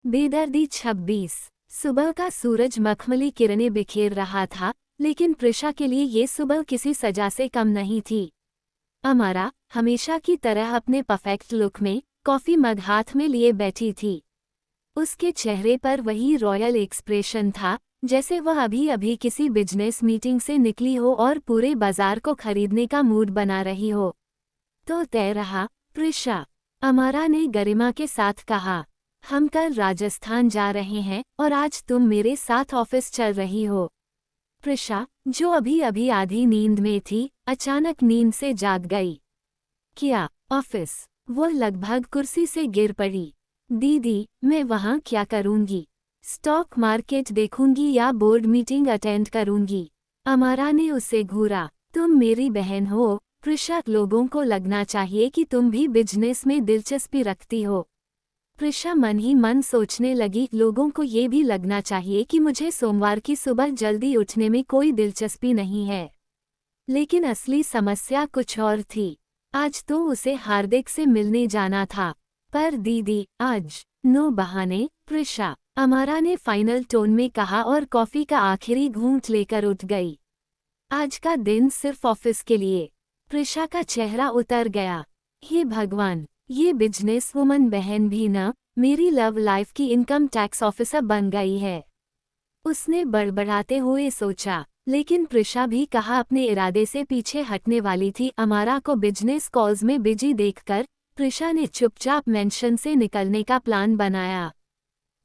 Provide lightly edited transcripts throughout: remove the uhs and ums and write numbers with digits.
बेदर्दी 26। सुबह का सूरज मखमली किरणें बिखेर रहा था, लेकिन प्रिशा के लिए ये सुबह किसी सजा से कम नहीं थी। अमारा हमेशा की तरह अपने परफेक्ट लुक में कॉफी मग हाथ में लिए बैठी थी। उसके चेहरे पर वही रॉयल एक्सप्रेशन था, जैसे वह अभी अभी किसी बिजनेस मीटिंग से निकली हो और पूरे बाजार को खरीदने का मूड बना रही हो। तो तय रहा, प्रिशा, अमारा ने गरिमा के साथ कहा। हम कल राजस्थान जा रहे हैं और आज तुम मेरे साथ ऑफिस चल रही हो। प्रिशा, जो अभी अभी आधी नींद में थी, अचानक नींद से जाग गई। क्या ऑफिस? वो लगभग कुर्सी से गिर पड़ी। दीदी, मैं वहाँ क्या करूँगी? स्टॉक मार्केट देखूंगी या बोर्ड मीटिंग अटेंड करूंगी? अमारा ने उसे घूरा। तुम मेरी बहन हो प्रिशा, लोगों को लगना चाहिए कि तुम भी बिजनेस में दिलचस्पी रखती हो। प्रिशा मन ही मन सोचने लगी, लोगों को ये भी लगना चाहिए कि मुझे सोमवार की सुबह जल्दी उठने में कोई दिलचस्पी नहीं है। लेकिन असली समस्या कुछ और थी। आज तो उसे हार्दिक से मिलने जाना था। पर दीदी, आज नो बहाने प्रिशा, अमारा ने फाइनल टोन में कहा और कॉफी का आखिरी घूंट लेकर उठ गई। आज का दिन सिर्फ ऑफिस के लिए। प्रिशा का चेहरा उतर गया। हे भगवान, ये बिजनेस वुमन बहन भी न मेरी लव लाइफ की इनकम टैक्स ऑफिसर बन गई है। उसने बड़बड़ाते हुए सोचा, लेकिन प्रिशा भी कहा अपने इरादे से पीछे हटने वाली थी। अमारा को बिजनेस कॉल्स में बिजी देखकर प्रिशा ने चुपचाप मेंशन से निकलने का प्लान बनाया।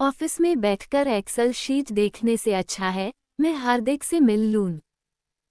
ऑफिस में बैठकर एक्सेल शीट देखने से अच्छा है मैं हार्दिक से मिल लूं।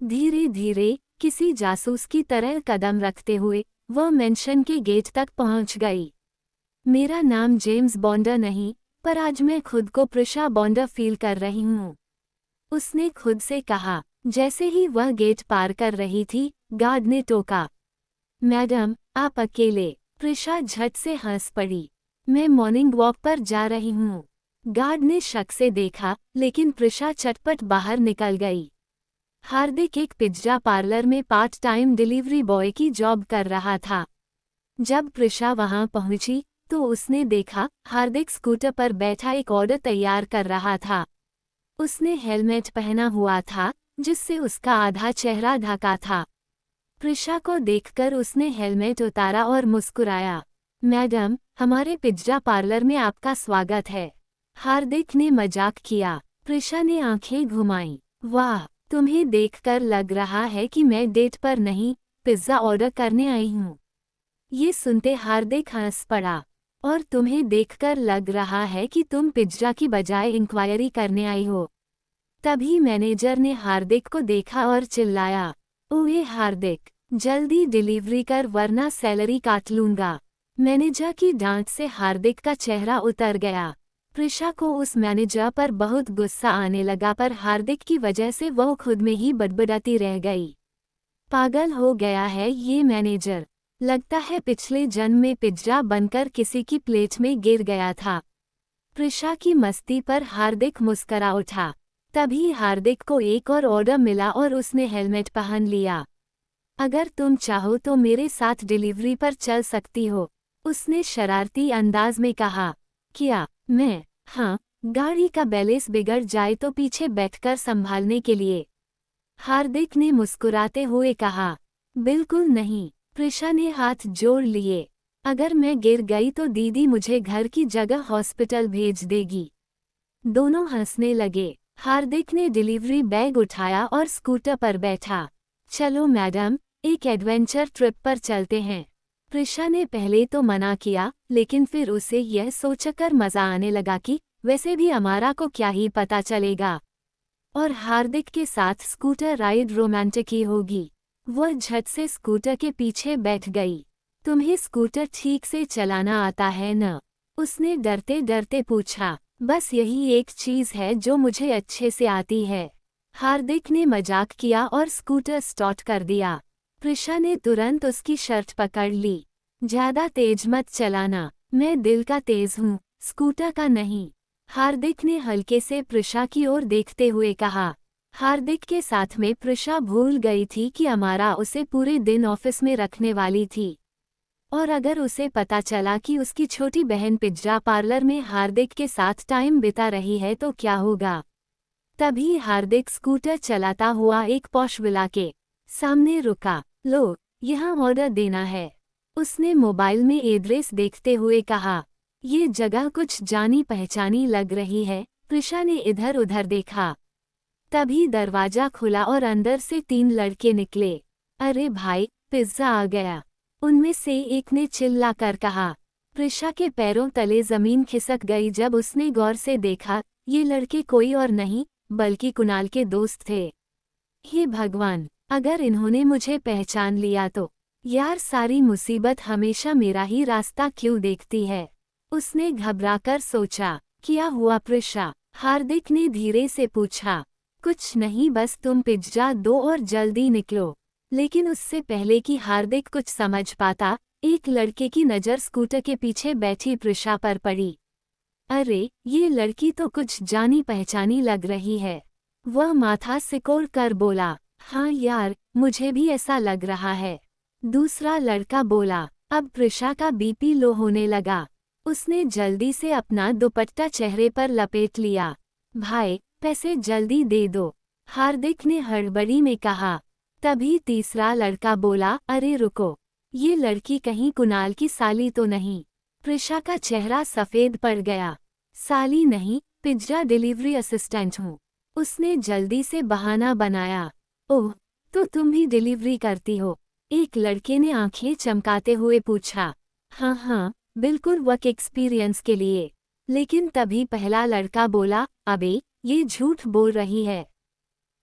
धीरे धीरे किसी जासूस की तरह कदम रखते हुए वह मेंशन के गेट तक पहुंच गई। मेरा नाम जेम्स बॉन्डर नहीं, पर आज मैं खुद को प्रिशा बॉन्डर फील कर रही हूँ, उसने खुद से कहा। जैसे ही वह गेट पार कर रही थी, गार्ड ने टोका। मैडम, आप अकेले? प्रिशा झट से हंस पड़ी। मैं मॉर्निंग वॉक पर जा रही हूँ। गार्ड ने शक से देखा, लेकिन प्रिशा चटपट बाहर निकल गई। हार्दिक एक पिज्जा पार्लर में पार्ट टाइम डिलीवरी बॉय की जॉब कर रहा था। जब प्रिशा वहां पहुंची तो उसने देखा हार्दिक स्कूटर पर बैठा एक ऑर्डर तैयार कर रहा था। उसने हेलमेट पहना हुआ था, जिससे उसका आधा चेहरा ढका था। प्रिशा को देखकर उसने हेलमेट उतारा और मुस्कुराया। मैडम, हमारे पिज्जा पार्लर में आपका स्वागत है, हार्दिक ने मजाक किया। प्रिशा ने आंखें घुमाईं। वाह, तुम्हें देखकर लग रहा है कि मैं डेट पर नहीं, पिज्जा ऑर्डर करने आई हूँ। ये सुनते हार्दिक हंस पड़ा। और तुम्हें देखकर लग रहा है कि तुम पिज्जा की बजाय इंक्वायरी करने आई हो। तभी मैनेजर ने हार्दिक को देखा और चिल्लाया, ओए हार्दिक, जल्दी डिलीवरी कर वरना सैलरी काट लूंगा। मैनेजर की डांट से हार्दिक का चेहरा उतर गया। प्रिशा को उस मैनेजर पर बहुत गुस्सा आने लगा, पर हार्दिक की वजह से वह खुद में ही बड़बड़ाती रह गई। पागल हो गया है ये मैनेजर, लगता है पिछले जन्म में पिज्जा बनकर किसी की प्लेट में गिर गया था। प्रिशा की मस्ती पर हार्दिक मुस्करा उठा। तभी हार्दिक को एक और ऑर्डर मिला और उसने हेलमेट पहन लिया। अगर तुम चाहो तो मेरे साथ डिलीवरी पर चल सकती हो, उसने शरारती अंदाज में कहा। क्या मैं? हाँ, गाड़ी का बैलेंस बिगड़ जाए तो पीछे बैठकर संभालने के लिए, हार्दिक ने मुस्कुराते हुए कहा। बिल्कुल नहीं, प्रिशा ने हाथ जोड़ लिए। अगर मैं गिर गई तो दीदी मुझे घर की जगह हॉस्पिटल भेज देगी। दोनों हंसने लगे। हार्दिक ने डिलीवरी बैग उठाया और स्कूटर पर बैठा। चलो मैडम, एक एडवेंचर ट्रिप पर चलते हैं। प्रिशा ने पहले तो मना किया, लेकिन फिर उसे यह सोचकर मजा आने लगा कि वैसे भी अमारा को क्या ही पता चलेगा, और हार्दिक के साथ स्कूटर राइड रोमांटिक ही होगी। वह झट से स्कूटर के पीछे बैठ गई। तुम्हें स्कूटर ठीक से चलाना आता है न? उसने डरते डरते पूछा। बस यही एक चीज है जो मुझे अच्छे से आती है, हार्दिक ने मजाक किया और स्कूटर स्टार्ट कर दिया। प्रिशा ने तुरंत उसकी शर्ट पकड़ ली। ज्यादा तेज मत चलाना, मैं दिल का तेज हूँ, स्कूटर का नहीं, हार्दिक ने हल्के से प्रिशा की ओर देखते हुए कहा। हार्दिक के साथ में प्रिशा भूल गई थी कि अमारा उसे पूरे दिन ऑफिस में रखने वाली थी। और अगर उसे पता चला कि उसकी छोटी बहन पिज्जा पार्लर में हार्दिक के साथ टाइम बिता रही है तो क्या होगा। तभी हार्दिक स्कूटर चलाता हुआ एक पॉश विला के सामने रुका। लो, यहाँ ऑर्डर देना है, उसने मोबाइल में एड्रेस देखते हुए कहा। ये जगह कुछ जानी पहचानी लग रही है। प्रिशा ने इधर उधर देखा। तभी दरवाजा खुला और अंदर से 3 लड़के निकले। अरे भाई, पिज्जा आ गया, उनमें से एक ने चिल्लाकर कहा। प्रिशा के पैरों तले जमीन खिसक गई जब उसने गौर से देखा। ये लड़के कोई और नहीं बल्कि कुणाल के दोस्त थे। हे भगवान, अगर इन्होंने मुझे पहचान लिया तो यार, सारी मुसीबत हमेशा मेरा ही रास्ता क्यों देखती है, उसने घबराकर सोचा। क्या हुआ प्रिशा, हार्दिक ने धीरे से पूछा। कुछ नहीं, बस तुम पिज्जा दो और जल्दी निकलो। लेकिन उससे पहले कि हार्दिक कुछ समझ पाता, एक लड़के की नज़र स्कूटर के पीछे बैठी प्रिशा पर पड़ी। अरे, ये लड़की तो कुछ जानी पहचानी लग रही है, वह माथा सिकोड़ कर बोला। हाँ यार, मुझे भी ऐसा लग रहा है, दूसरा लड़का बोला। अब प्रिशा का बीपी लो होने लगा। उसने जल्दी से अपना दुपट्टा चेहरे पर लपेट लिया। भाई, पैसे जल्दी दे दो, हार्दिक ने हड़बड़ी में कहा। तभी तीसरा लड़का बोला। अरे रुको, ये लड़की कहीं कुणाल की साली तो नहीं। प्रिशा का चेहरा सफ़ेद पड़ गया। साली नहीं, पिज्जा डिलीवरी असिस्टेंट हूँ, उसने जल्दी से बहाना बनाया। ओह, तो तुम भी डिलीवरी करती हो, एक लड़के ने आंखें चमकाते हुए पूछा। हाँ हाँ, बिल्कुल वर्क एक्सपीरियंस के लिए। लेकिन तभी पहला लड़का बोला। अबे, ये झूठ बोल रही है,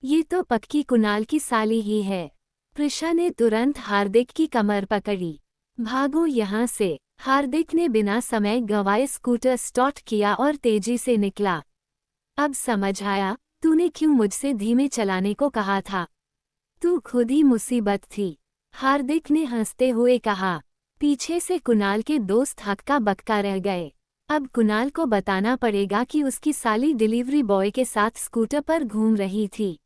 ये तो पक्की कुणाल की साली ही है। प्रिशा ने तुरंत हार्दिक की कमर पकड़ी। भागो यहाँ से, हार्दिक ने बिना समय गंवाए स्कूटर स्टार्ट किया और तेजी से निकला। अब समझ आया, तूने क्यों मुझसे धीमे चलाने को कहा था, तू खुद ही मुसीबत थी, हार्दिक ने हंसते हुए कहा। पीछे से कुणाल के दोस्त हक्का बक्का रह गए। अब कुणाल को बताना पड़ेगा कि उसकी साली डिलीवरी बॉय के साथ स्कूटर पर घूम रही थी।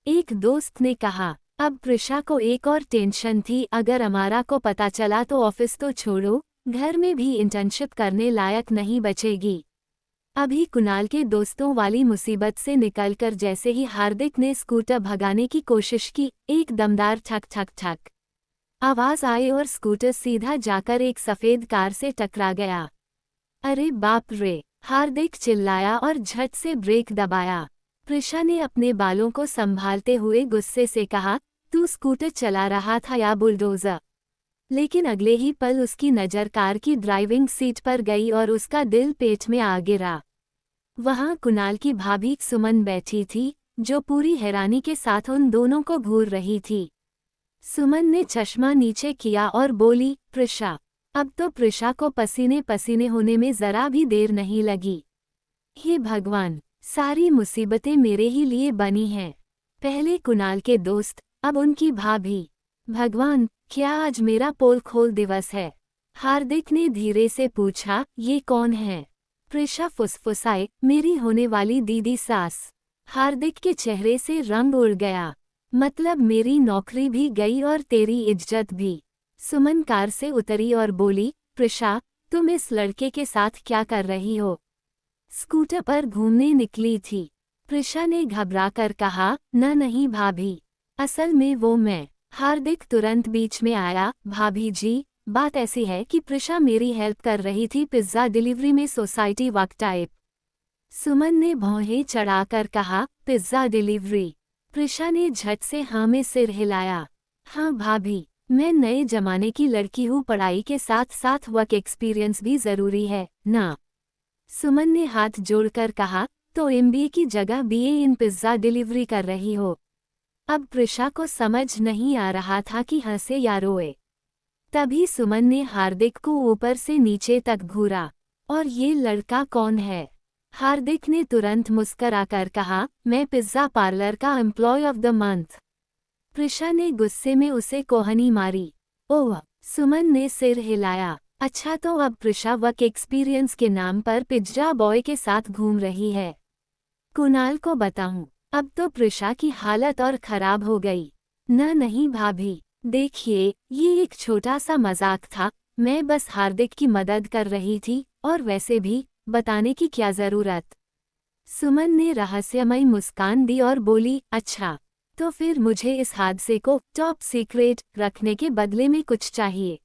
एक दोस्त ने कहा। अब प्रिशा को एक और टेंशन थी, अगर अमारा को पता चला तो ऑफिस तो छोड़ो, घर में भी इंटर्नशिप करने लायक नहीं बचेगी। अभी कुणाल के दोस्तों वाली मुसीबत से निकलकर जैसे ही हार्दिक ने स्कूटर भगाने की कोशिश की, एक दमदार ठक ठक ठक आवाज आई और स्कूटर सीधा जाकर एक सफ़ेद कार से टकरा गया। अरे बाप रे, हार्दिक चिल्लाया और झट से ब्रेक दबाया। प्रिशा ने अपने बालों को संभालते हुए गुस्से से कहा, तू स्कूटर चला रहा था या बुलडोज़र। लेकिन अगले ही पल उसकी नज़र कार की ड्राइविंग सीट पर गई और उसका दिल पेट में आ गिरा। वहाँ कुणाल की भाभी सुमन बैठी थी, जो पूरी हैरानी के साथ उन दोनों को घूर रही थी। सुमन ने चश्मा नीचे किया और बोली, प्रिशा। अब तो प्रिशा को पसीने पसीने होने में ज़रा भी देर नहीं लगी। हे भगवान, सारी मुसीबतें मेरे ही लिए बनी हैं। पहले कुणाल के दोस्त, अब उनकी भाभी। भगवान, क्या आज मेरा पोल खोल दिवस है? हार्दिक ने धीरे से पूछा। ये कौन है? प्रिशा फुसफुसाए, मेरी होने वाली दीदी सास। हार्दिक के चेहरे से रंग उड़ गया। मतलब मेरी नौकरी भी गई और तेरी इज्जत भी। सुमन कार से उतरी और बोली, प्रिशा, तुम इस लड़के के साथ क्या कर रही हो? स्कूटर पर घूमने निकली थी। प्रिशा ने घबराकर कहा, नहीं भाभी, असल में वो मैं। हार्दिक तुरंत बीच में आया। भाभी जी, बात ऐसी है कि प्रिशा मेरी हेल्प कर रही थी पिज्ज़ा डिलीवरी में, सोसाइटी वर्क टाइप। सुमन ने भौहें चढ़ाकर कहा, पिज्ज़ा डिलीवरी? प्रिशा ने झट से हाँ में सिर हिलाया। हाँ भाभी, मैं नए जमाने की लड़की हूँ, पढ़ाई के साथ साथ वर्क एक्सपीरियंस भी ज़रूरी है ना। सुमन ने हाथ जोड़कर कहा, तो एमबीए की जगह बीए इन पिज्ज़ा डिलीवरी कर रही हो? अब प्रिशा को समझ नहीं आ रहा था कि हंसे या रोए। तभी सुमन ने हार्दिक को ऊपर से नीचे तक घूरा। और ये लड़का कौन है? हार्दिक ने तुरंत मुस्कराकर कहा, मैं पिज्ज़ा पार्लर का employee of the month. Prisha ने गुस्से में उसे कोहनी मारी। ओह, सुमन ने सिर हिलाया। अच्छा, तो अब प्रिशा वर्क एक्सपीरियंस के नाम पर पिज्जा बॉय के साथ घूम रही है। कुणाल को बताऊं? अब तो प्रिशा की हालत और खराब हो गई। नहीं भाभी, देखिए, ये एक छोटा सा मजाक था, मैं बस हार्दिक की मदद कर रही थी, और वैसे भी बताने की क्या जरूरत। सुमन ने रहस्यमयी मुस्कान दी और बोली, अच्छा, तो फिर मुझे इस हादसे को टॉप सीक्रेट रखने के बदले में कुछ चाहिए।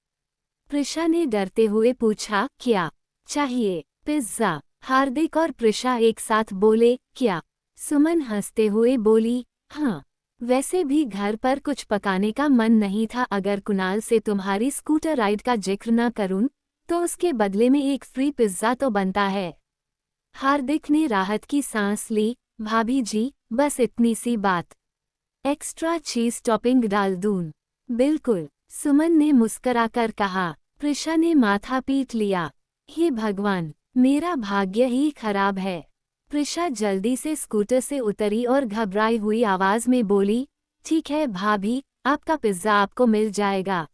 प्रिशा ने डरते हुए पूछा, क्या चाहिए? पिज्जा। हार्दिक और प्रिशा एक साथ बोले, क्या? सुमन हंसते हुए बोली, हाँ, वैसे भी घर पर कुछ पकाने का मन नहीं था। अगर कुणाल से तुम्हारी स्कूटर राइड का जिक्र न करूं, तो उसके बदले में एक फ्री पिज्जा तो बनता है। हार्दिक ने राहत की सांस ली, भाभी जी, बस इतनी सी बात। एक्स्ट्रा चीज टॉपिंग डाल दूं? बिल्कुल, सुमन ने मुस्कराकर कहा। प्रिशा ने माथा पीट लिया, हे भगवान, मेरा भाग्य ही खराब है। प्रिशा जल्दी से स्कूटर से उतरी और घबराई हुई आवाज में बोली, ठीक है भाभी, आपका पिज्जा आपको मिल जाएगा,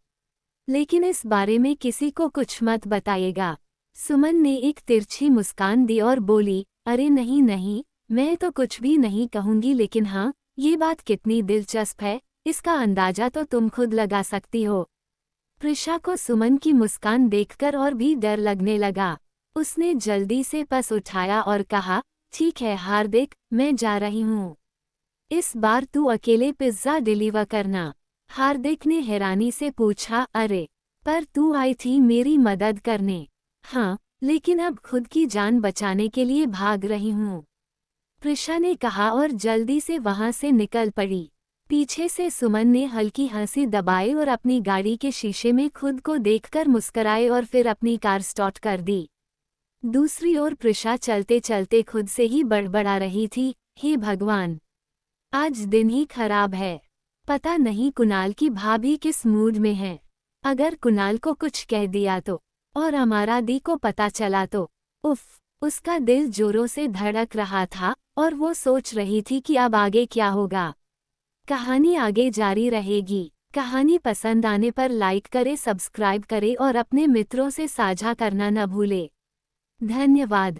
लेकिन इस बारे में किसी को कुछ मत बताइएगा। सुमन ने एक तिरछी मुस्कान दी और बोली, अरे नहीं नहीं, मैं तो कुछ भी नहीं कहूंगी, लेकिन हाँ, ये बात कितनी दिलचस्प है, इसका अंदाजा तो तुम खुद लगा सकती हो। प्रिशा को सुमन की मुस्कान देखकर और भी डर लगने लगा। उसने जल्दी से पस उठाया और कहा, ठीक है हार्दिक, मैं जा रही हूँ। इस बार तू अकेले पिज्जा डिलीवर करना। हार्दिक ने हैरानी से पूछा, अरे, पर तू आई थी मेरी मदद करने। हाँ, लेकिन अब खुद की जान बचाने के लिए भाग रही हूँ, प्रिशा ने कहा और जल्दी से वहां से निकल पड़ी। पीछे से सुमन ने हल्की हंसी दबाई और अपनी गाड़ी के शीशे में खुद को देखकर मुस्कराए और फिर अपनी कार स्टार्ट कर दी। दूसरी ओर प्रिशा चलते चलते खुद से ही बड़बड़ा रही थी, हे भगवान, आज दिन ही खराब है। पता नहीं कुणाल की भाभी किस मूड में है। अगर कुणाल को कुछ कह दिया तो, और अमारा दी को पता चला तो, उफ। उसका दिल जोरों से धड़क रहा था और वो सोच रही थी कि अब आगे क्या होगा। कहानी आगे जारी रहेगी। कहानी पसंद आने पर लाइक करें, सब्सक्राइब करें और अपने मित्रों से साझा करना न भूलें। धन्यवाद।